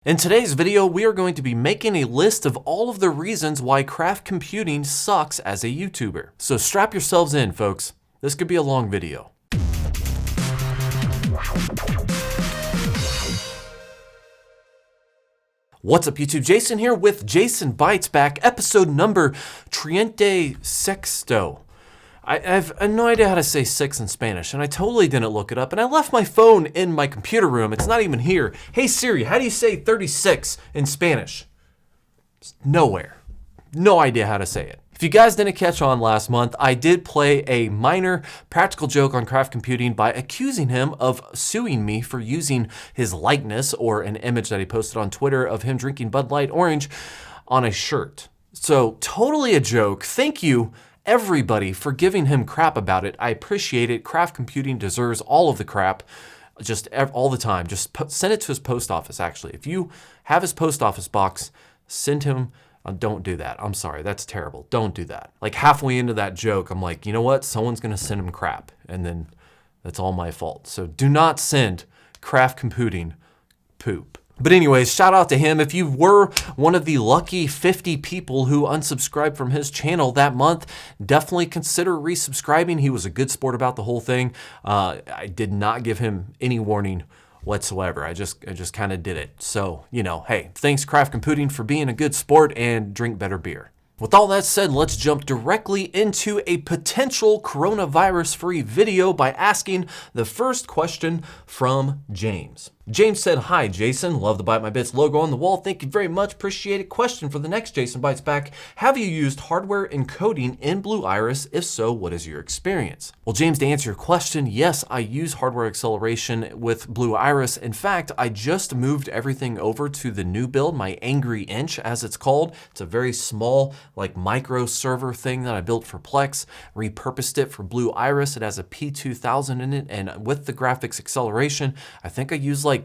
In today's video, we are going to be making a list of all of the reasons why craft computing sucks as a YouTuber. So strap yourselves in, folks. This could be a long video. What's up, YouTube? Jason here with Jason Bytes back, episode number 36. I have no idea how to say 6 in Spanish, and I totally didn't look it up, and I left my phone in my computer room. It's not even here. Hey Siri, how do you say 36 in Spanish? It's nowhere. No idea how to say it. If you guys didn't catch on last month, I did play a minor practical joke on craft computing by accusing him of suing me for using his likeness or an image that he posted on Twitter of him drinking Bud Light Orange on a shirt. So totally a joke. Thank you, everybody, for giving him crap about it. I appreciate it. Craft computing deserves all of the crap, just all the time. Just send it to his post office, actually. If you have his post office box, send him. Don't do that. I'm sorry. That's terrible. Don't do that. Like halfway into that joke, I'm like, you know what? Someone's going to send him crap. And then that's all my fault. So do not send craft computing poop. But anyways, shout out to him. If you were one of the lucky 50 people who unsubscribed from his channel that month, definitely consider resubscribing. He was a good sport about the whole thing. I did not give him any warning whatsoever. I just kind of did it. So, you know, hey, thanks Craft Computing for being a good sport, and drink better beer. With all that said, let's jump directly into a potential coronavirus-free video by asking the first question from James. James said, "Hi, Jason. Love the Byte My Bits logo on the wall. Thank you very much. Appreciate it. Question for the next Jason Bytes back. Have you used hardware encoding in Blue Iris? If so, what is your experience?" Well, James, to answer your question, yes, I use hardware acceleration with Blue Iris. In fact, I just moved everything over to the new build, my Angry Inch, as it's called. It's a very small, like micro server thing that I built for Plex, repurposed it for Blue Iris. It has a P2000 in it, and with the graphics acceleration, I think I use like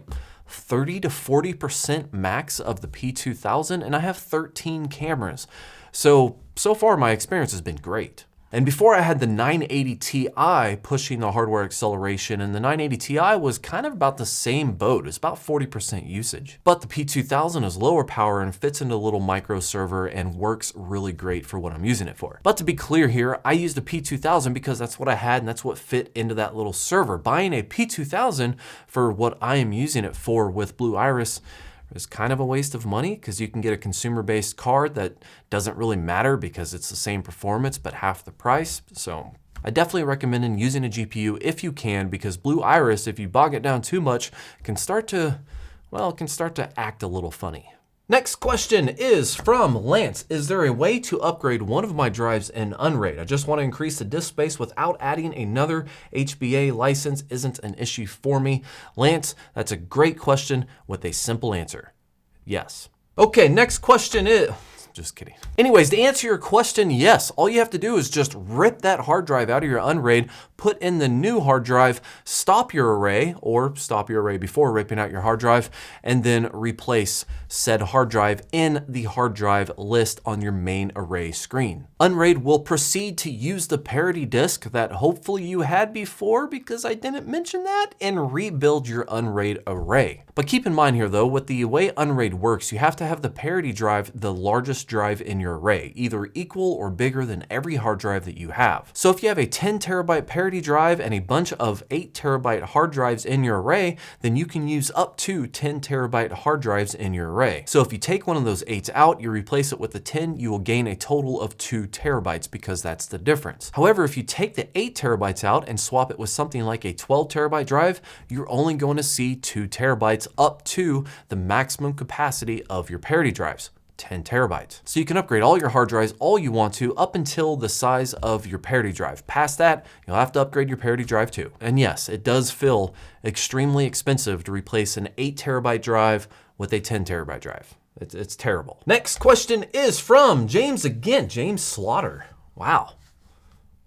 30 to 40% max of the P2000, and I have 13 cameras. So far my experience has been great. And before I had the 980 Ti pushing the hardware acceleration, and the 980 Ti was kind of about the same boat. It's about 40% usage. But the P2000 is lower power and fits into a little micro server and works really great for what I'm using it for. But to be clear here, I used a P2000 because that's what I had and that's what fit into that little server. Buying a P2000 for what I am using it for with Blue Iris is kind of a waste of money, because you can get a consumer-based card that doesn't really matter because it's the same performance but half the price. So I definitely recommend using a GPU if you can, because Blue Iris, if you bog it down too much, can start to act a little funny. Next question is from Lance. Is there a way to upgrade one of my drives in Unrated? I just want to increase the disk space without adding another HBA license. Isn't an issue for me. Lance, that's a great question with a simple answer. Yes. Okay, next question is... Just kidding. Anyways, to answer your question, yes. All you have to do is just rip that hard drive out of your Unrated, put in the new hard drive, stop your array, or stop your array before ripping out your hard drive, and then replace said hard drive in the hard drive list on your main array screen. Unrated will proceed to use the parity disk that hopefully you had before, because I didn't mention that, and rebuild your Unrated array. But keep in mind here though, with the way Unrated works, you have to have the parity drive the largest drive in your array, either equal or bigger than every hard drive that you have. So if you have a 10 terabyte parity drive and a bunch of 8 terabyte hard drives in your array, then you can use up to 10 terabyte hard drives in your array. So if you take one of those 8s out, you replace it with the 10, you will gain a total of 2 terabytes, because that's the difference. However, if you take the 8 terabytes out and swap it with something like a 12 terabyte drive, you're only going to see 2 terabytes up to the maximum capacity of your parity drives. 10 terabytes. So you can upgrade all your hard drives all you want to up until the size of your parity drive. Past that, you'll have to upgrade your parity drive too. And yes, it does feel extremely expensive to replace an 8 terabyte drive with a 10 terabyte drive. It's terrible. Next question is from James again, James Slaughter. Wow,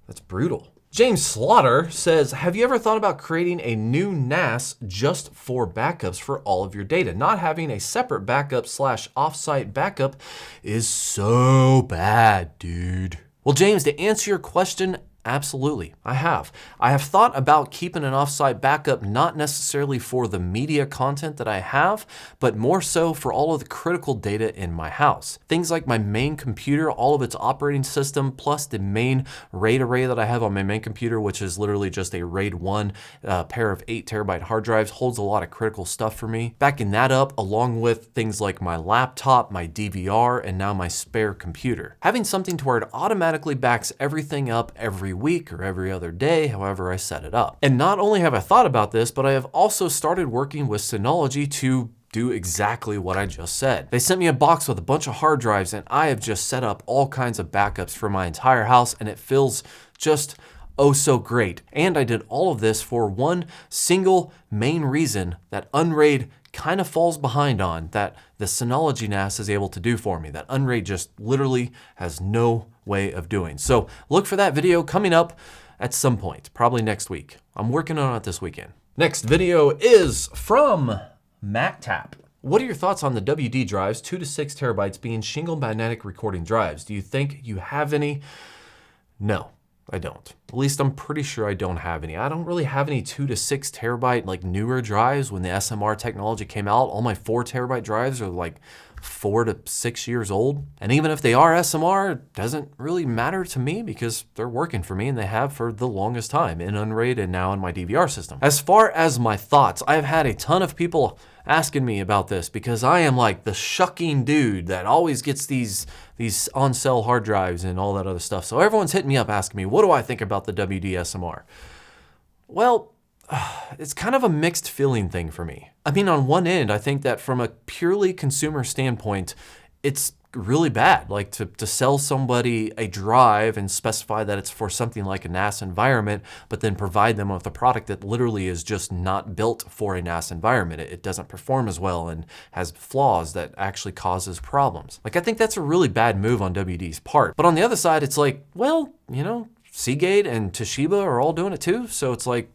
that's brutal. James Slaughter says, have you ever thought about creating a new NAS just for backups for all of your data? Not having a separate backup / offsite backup is so bad, dude. Well, James, to answer your question, Absolutely, I have. I have thought about keeping an offsite backup not necessarily for the media content that I have, but more so for all of the critical data in my house. Things like my main computer, all of its operating system, plus the main RAID array that I have on my main computer, which is literally just a RAID 1 pair of 8 terabyte hard drives, holds a lot of critical stuff for me. Backing that up along with things like my laptop, my DVR, and now my spare computer. Having something to where it automatically backs everything up every week or every other day, however I set it up. And not only have I thought about this, but I have also started working with Synology to do exactly what I just said. They sent me a box with a bunch of hard drives, and I have just set up all kinds of backups for my entire house, and it feels just oh so great. And I did all of this for one single main reason that Unrated kind of falls behind on, that the Synology NAS is able to do for me, that Unrated just literally has no way of doing. So look for that video coming up at some point, probably next week. I'm working on it this weekend. Next video is from MacTap. What are your thoughts on the WD drives, 2 to 6 terabytes being shingle magnetic recording drives? Do you think you have any? No, I don't. At least I'm pretty sure I don't have any. I don't really have any 2 to 6 terabyte like newer drives. When the SMR technology came out, all my 4 terabyte drives are like 4 to 6 years old. And even if they are SMR, it doesn't really matter to me because they're working for me and they have for the longest time in Unrated and now in my DVR system. As far as my thoughts, I've had a ton of people asking me about this because I am like the shucking dude that always gets these on sale hard drives and all that other stuff. So everyone's hitting me up asking me, what do I think about the WD SMR? Well, it's kind of a mixed feeling thing for me. I mean, on one end, I think that from a purely consumer standpoint, it's really bad. Like to sell somebody a drive and specify that it's for something like a NAS environment, but then provide them with a product that literally is just not built for a NAS environment. It doesn't perform as well and has flaws that actually causes problems. Like, I think that's a really bad move on WD's part. But on the other side, it's like, well, you know, Seagate and Toshiba are all doing it too. So it's like,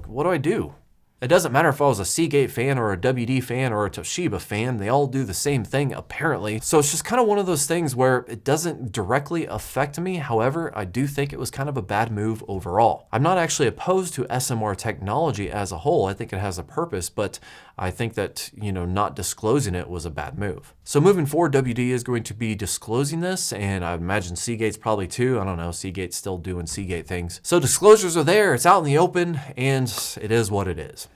what do I do? It doesn't matter if I was a Seagate fan or a WD fan or a Toshiba fan, they all do the same thing apparently. So it's just kind of one of those things where it doesn't directly affect me. However, I do think it was kind of a bad move overall. I'm not actually opposed to SMR technology as a whole. I think it has a purpose, but I think that, you know, not disclosing it was a bad move. So moving forward, WD is going to be disclosing this, and I imagine Seagate's probably too. I don't know, Seagate's still doing Seagate things. So disclosures are there, it's out in the open, and it is what it is.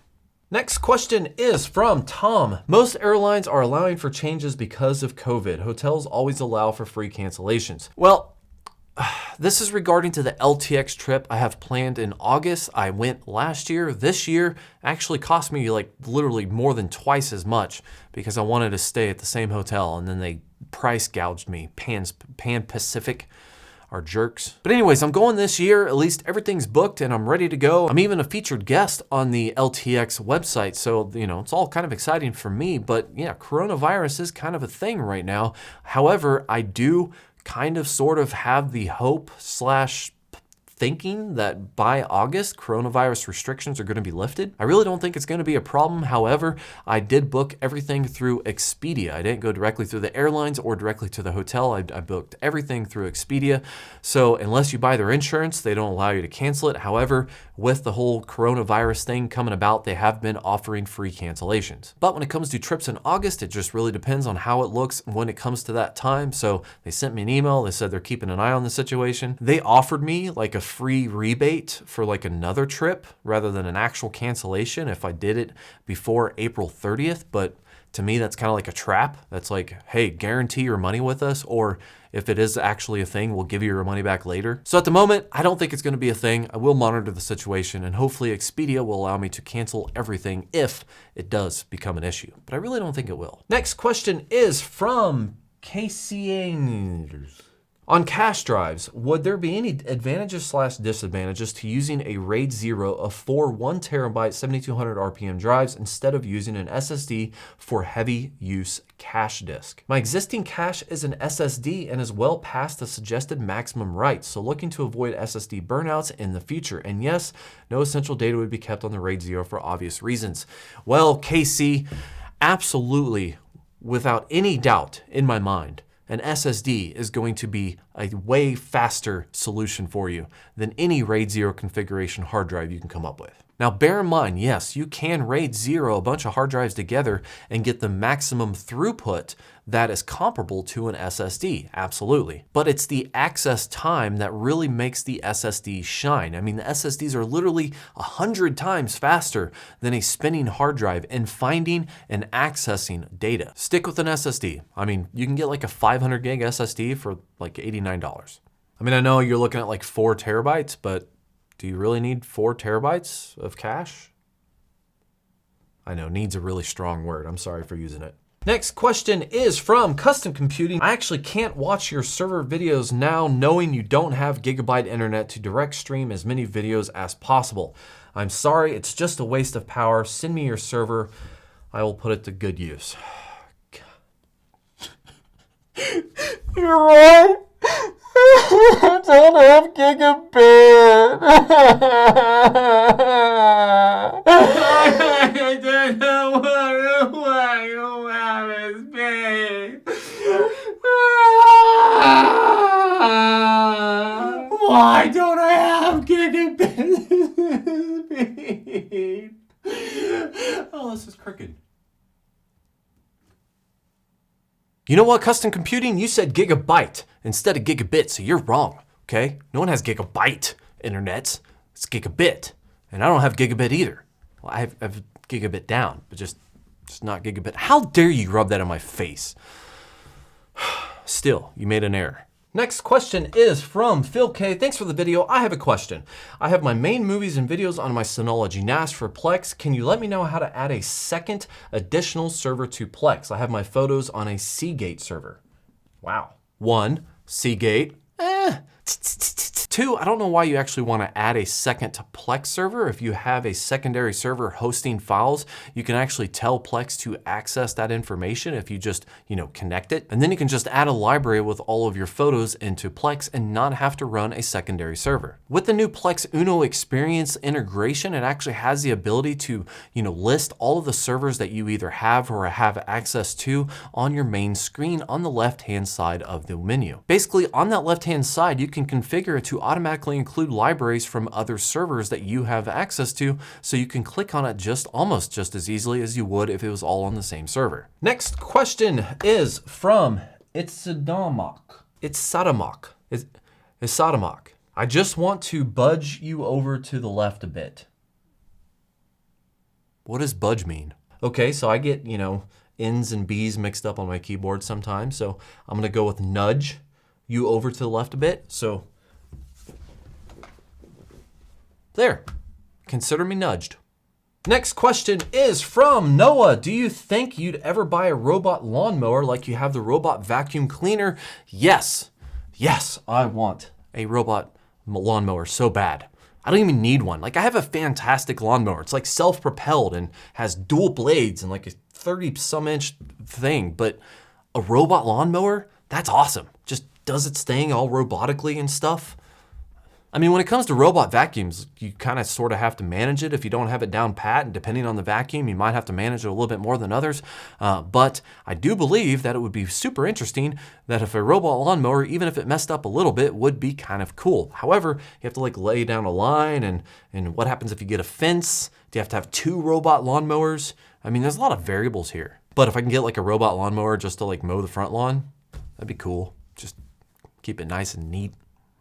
Next question is from Tom. Most airlines are allowing for changes because of COVID. Hotels always allow for free cancellations. Well, this is regarding to the LTX trip I have planned in August. I went last year. This year actually cost me like literally more than twice as much because I wanted to stay at the same hotel and then they price gouged me. Pan Pacific are jerks. But anyways, I'm going this year. At least everything's booked and I'm ready to go. I'm even a featured guest on the LTX website. So, you know, it's all kind of exciting for me. But yeah, coronavirus is kind of a thing right now. However, I do kind of sort of have the hope / thinking that by August, coronavirus restrictions are going to be lifted. I really don't think it's going to be a problem. However, I did book everything through Expedia. I didn't go directly through the airlines or directly to the hotel. I booked everything through Expedia. So unless you buy their insurance, they don't allow you to cancel it. However, with the whole coronavirus thing coming about, they have been offering free cancellations. But when it comes to trips in August, it just really depends on how it looks when it comes to that time. So they sent me an email. They said they're keeping an eye on the situation. They offered me like a free rebate for like another trip rather than an actual cancellation if I did it before April 30th. But to me, that's kind of like a trap. That's like, hey, guarantee your money with us, or if it is actually a thing, we'll give you your money back later. So at the moment, I don't think it's going to be a thing. I will monitor the situation, and hopefully Expedia will allow me to cancel everything if it does become an issue. But I really don't think it will. Next question is from KCA. On cache drives, would there be any advantages / disadvantages to using a RAID 0 of 4 1 terabyte 7200 RPM drives instead of using an SSD for heavy use cache disk? My existing cache is an SSD and is well past the suggested maximum write, so looking to avoid SSD burnouts in the future. And yes, no essential data would be kept on the RAID 0 for obvious reasons. Well, KC, absolutely, without any doubt in my mind, an SSD is going to be a way faster solution for you than any RAID 0 configuration hard drive you can come up with. Now bear in mind, yes, you can RAID 0 a bunch of hard drives together and get the maximum throughput that is comparable to an SSD, absolutely. But it's the access time that really makes the SSD shine. I mean, the SSDs are literally 100 times faster than a spinning hard drive in finding and accessing data. Stick with an SSD. I mean, you can get like a 500 gig SSD for like $89. I mean, I know you're looking at like 4 terabytes, but do you really need 4 terabytes of cache? I know, needs a really strong word. I'm sorry for using it. Next question is from Custom Computing. I actually can't watch your server videos now knowing you don't have gigabyte internet to direct stream as many videos as possible. I'm sorry, it's just a waste of power. Send me your server. I will put it to good use. You're right. I don't have gigabit. I don't know what you have is big. Why don't I have gigabit speed? Oh, this is crooked. You know what, Custom Computing? You said gigabyte instead of gigabit, so you're wrong, okay? No one has gigabyte internets. It's gigabit. And I don't have gigabit either. Well, I have gigabit down, but just not gigabit. How dare you rub that in my face? Still, you made an error. Next question is from Phil K. Thanks for the video. I have a question. I have my main movies and videos on my Synology NAS for Plex. Can you let me know how to add a second additional server to Plex? I have my photos on a Seagate server. Wow. 1, Seagate. 2, I don't know why you actually want to add a second to Plex server. If you have a secondary server hosting files, you can actually tell Plex to access that information if you just, connect it. And then you can just add a library with all of your photos into Plex and not have to run a secondary server. With the new Plex Uno Experience integration, it actually has the ability to, list all of the servers that you either have or have access to on your main screen on the left-hand side of the menu. Basically, on that left-hand side, you can configure it to automatically include libraries from other servers that you have access to, so you can click on it almost just as easily as you would if it was all on the same server. Next question is from Itzadamok. I just want to budge you over to the left a bit. What does budge mean? Okay, so I get, N's and B's mixed up on my keyboard sometimes, so I'm gonna go with nudge you over to the left a bit. So there, consider me nudged. Next question is from Noah. Do you think you'd ever buy a robot lawnmower like you have the robot vacuum cleaner? Yes, I want a robot lawnmower so bad. I don't even need one. Like, I have a fantastic lawnmower. It's like self-propelled and has dual blades and like a 30-some inch thing, but a robot lawnmower, that's awesome. Just does its thing all robotically and stuff. I mean, when it comes to robot vacuums, you kind of sort of have to manage it if you don't have it down pat, and depending on the vacuum, you might have to manage it a little bit more than others. But I do believe that it would be super interesting that if a robot lawnmower, even if it messed up a little bit, would be kind of cool. However, you have to like lay down a line, and what happens if you get a fence? Do you have to have 2 robot lawnmowers? I mean, there's a lot of variables here. But if I can get like a robot lawnmower just to like mow the front lawn, that'd be cool. Just keep it nice and neat.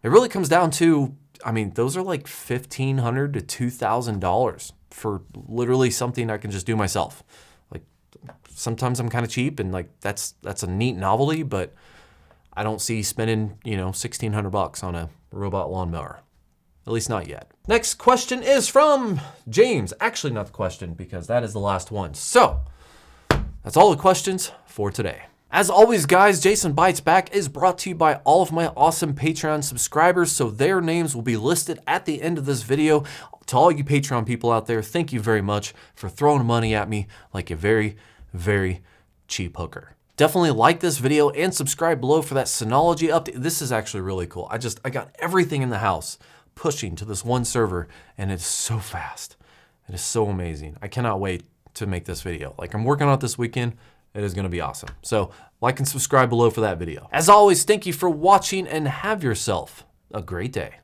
It really comes down to, I mean, those are like $1,500 to $2,000 for literally something I can just do myself. Like, sometimes I'm kind of cheap and like that's a neat novelty, but I don't see spending, $1,600 on a robot lawnmower. At least not yet. Next question is from James. Actually, not the question, because that is the last one. So that's all the questions for today. As always, guys, Jason Bytes Back is brought to you by all of my awesome Patreon subscribers, so their names will be listed at the end of this video. To all you Patreon people out there, thank you very much for throwing money at me like a very, very cheap hooker. Definitely like this video and subscribe below for that Synology update. This is actually really cool. I got everything in the house pushing to this one server, and it's so fast. It is so amazing. I cannot wait to make this video. Like, I'm working on it this weekend. It is gonna be awesome. So like and subscribe below for that video. As always, thank you for watching and have yourself a great day.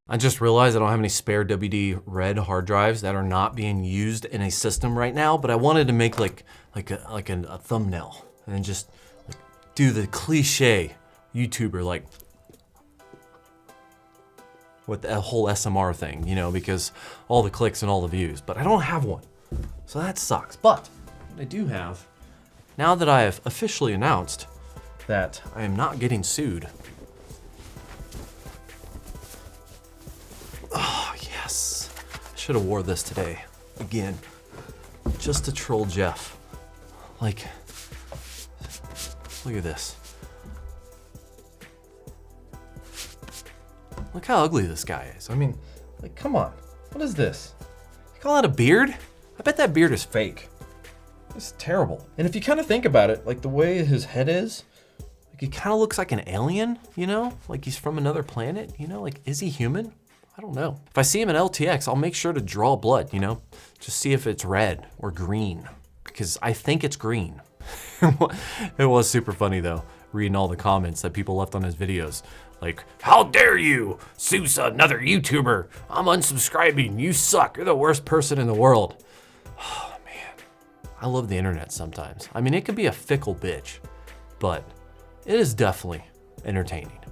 I just realized I don't have any spare WD red hard drives that are not being used in a system right now, but I wanted to make like a thumbnail and then just like do the cliche YouTuber like with the whole SMR thing, you know, because all the clicks and all the views, but I don't have one. So that sucks. But what I do have, now that I have officially announced that I am not getting sued. Oh, yes. I should have wore this today, again, just to troll Jeff. Like, look at this. Look how ugly this guy is. I mean, like, come on. What is this? You call that a beard? I bet that beard is fake. It's terrible. And if you kind of think about it, like the way his head is, like he kind of looks like an alien, you know? Like he's from another planet, you know? Like, is he human? I don't know. If I see him at LTX, I'll make sure to draw blood, you know? Just see if it's red or green, because I think it's green. It was super funny though, reading all the comments that people left on his videos. Like, how dare you sue another YouTuber? I'm unsubscribing, you suck, you're the worst person in the world. Oh man, I love the internet sometimes. I mean, it can be a fickle bitch, but it is definitely entertaining.